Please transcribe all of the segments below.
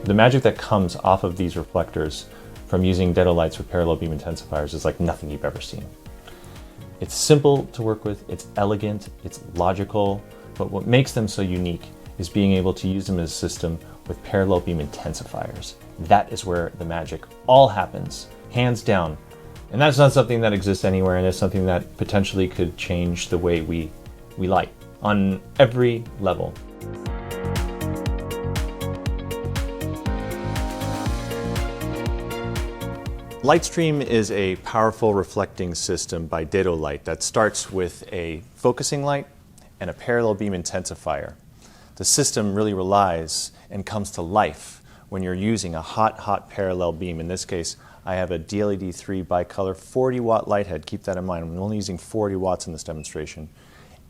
The magic that comes off of these reflectors from using dedolights with parallel beam intensifiers is like nothing you've ever seen. It's simple to work with, it's elegant, it's logical, but what makes them so unique is being able to use them as a system with parallel beam intensifiers. That is where the magic all happens, hands down. And that's not something that exists anywhere, and it's something that potentially could change the way we light on every level. Lightstream is a powerful reflecting system by Dedolight that starts with a focusing light and a parallel beam intensifier. The system really relies and comes to life when you're using a hot parallel beam. In this case, I have a DLED3 bicolor 40-watt light head. Keep that in mind. I'm only using 40 watts in this demonstration.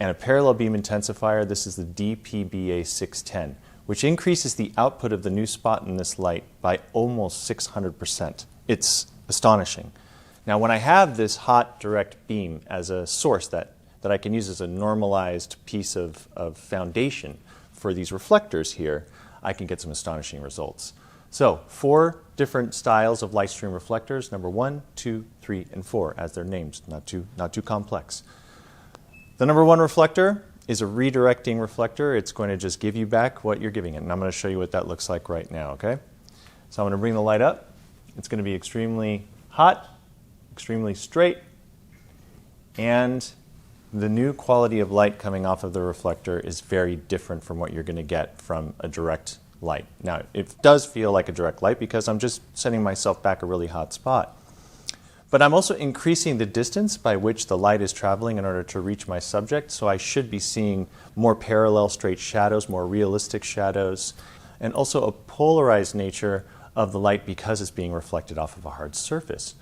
And a parallel beam intensifier, this is the DPBA610, which increases the output of the new spot in this light by almost 600%. It's astonishing. Now, when I have this hot direct beam as a source that I can use as a normalized piece of foundation for these reflectors here, I can get some astonishing results. So, 4 different styles of Lightstream reflectors, number 1, 2, 3, and 4, as they're named, not too complex. The number 1 reflector is a redirecting reflector. It's going to just give you back what you're giving it, and I'm going to show you what that looks like right now, okay? So I'm going to bring the light up. It's going to be extremely hot, extremely straight, and the new quality of light coming off of the reflector is very different from what you're going to get from a direct light. Now, it does feel like a direct light because I'm just sending myself back a really hot spot. But I'm also increasing the distance by which the light is traveling in order to reach my subject, so I should be seeing more parallel straight shadows, more realistic shadows, and also a polarized nature of the light because it's being reflected off of a hard surface.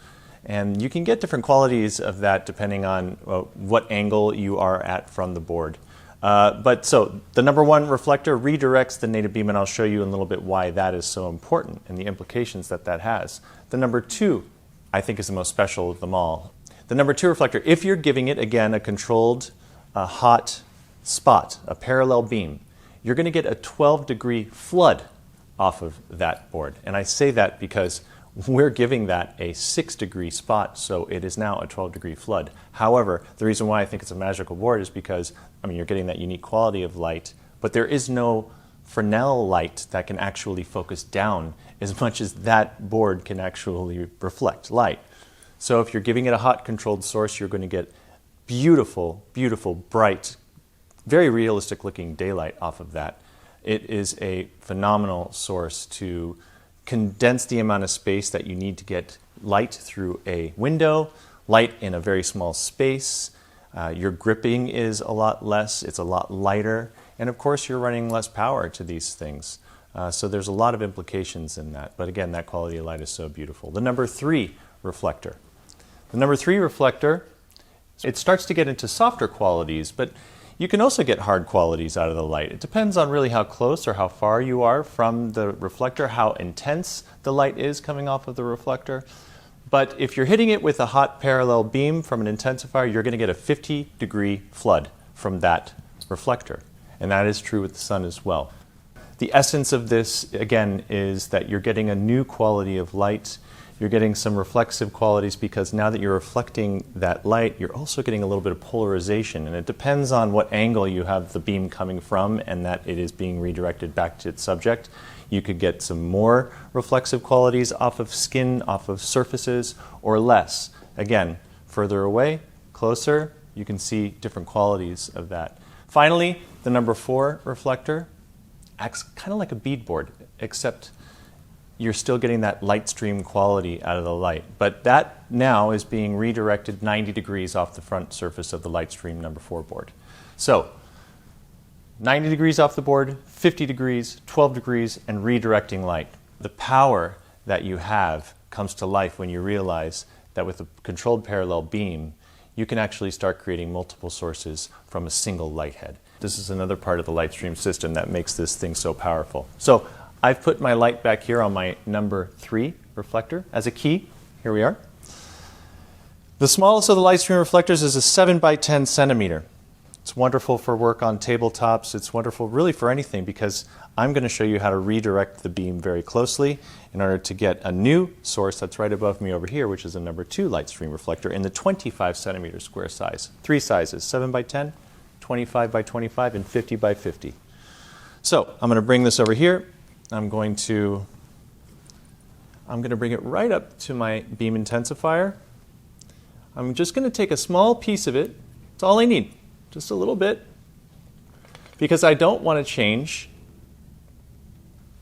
And you can get different qualities of that depending on what angle you are at from the board. So the number 1 reflector redirects the native beam, and I'll show you in a little bit why that is so important and the implications that has. The number 2, I think, is the most special of them all. The number 2 reflector, if you're giving it, again, a controlled hot spot, a parallel beam, you're going to get a 12-degree flood off of that board. And I say that because we're giving that a 6-degree spot, so it is now a 12-degree flood. However, the reason why I think it's a magical board is because, you're getting that unique quality of light, but there is no Fresnel light that can actually focus down as much as that board can actually reflect light. So if you're giving it a hot controlled source, you're going to get beautiful, beautiful, bright, very realistic looking daylight off of that. It is a phenomenal source to condense the amount of space that you need to get light through a window, light in a very small space. Your gripping is a lot less, it's a lot lighter, and of course you're running less power to these things. So there's a lot of implications in that, but again, that quality of light is so beautiful. The number 3 reflector. The number 3 reflector, it starts to get into softer qualities, but you can also get hard qualities out of the light. It depends on really how close or how far you are from the reflector, how intense the light is coming off of the reflector. But if you're hitting it with a hot parallel beam from an intensifier, you're going to get a 50-degree flood from that reflector. And that is true with the sun as well. The essence of this, again, is that you're getting a new quality of light. You're getting some reflexive qualities because now that you're reflecting that light, you're also getting a little bit of polarization. And it depends on what angle you have the beam coming from and that it is being redirected back to its subject. You could get some more reflexive qualities off of skin, off of surfaces, or less. Again, further away, closer, you can see different qualities of that. Finally, the number 4 reflector acts kind of like a beadboard, except you're still getting that light stream quality out of the light. But that now is being redirected 90 degrees off the front surface of the Lightstream number 4 board. So 90 degrees off the board, 50 degrees, 12 degrees, and redirecting light. The power that you have comes to life when you realize that with a controlled parallel beam, you can actually start creating multiple sources from a single light head. This is another part of the Lightstream system that makes this thing so powerful. So I've put my light back here on my number 3 reflector as a key. Here we are. The smallest of the Lightstream reflectors is a 7 by 10 centimeter. It's wonderful for work on tabletops. It's wonderful really for anything, because I'm going to show you how to redirect the beam very closely in order to get a new source that's right above me over here, which is a number 2 Lightstream reflector in the 25 centimeter square size. 3 sizes, 7 by 10, 25 by 25, and 50 by 50. So I'm going to bring this over here. I'm going to bring it right up to my beam intensifier. I'm just going to take a small piece of it. That's all I need. Just a little bit, because I don't want to change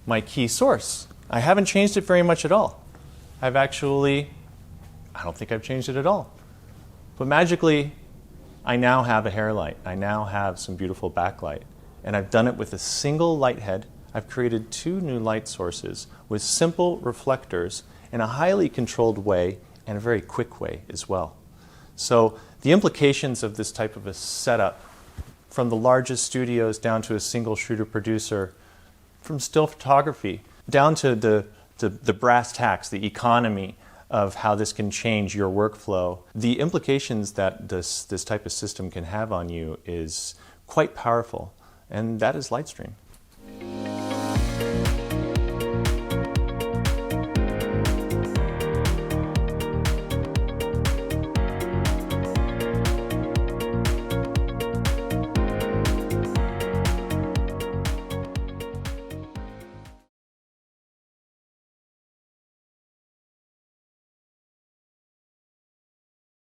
my key source. I haven't changed it very much at all. I don't think I've changed it at all. But magically, I now have a hair light. I now have some beautiful backlight. And I've done it with a single light head. I've created 2 new light sources with simple reflectors in a highly controlled way and a very quick way as well. So the implications of this type of a setup, from the largest studios down to a single shooter producer, from still photography down to the brass tacks, the economy of how this can change your workflow, the implications that this type of system can have on you is quite powerful, and that is Lightstream.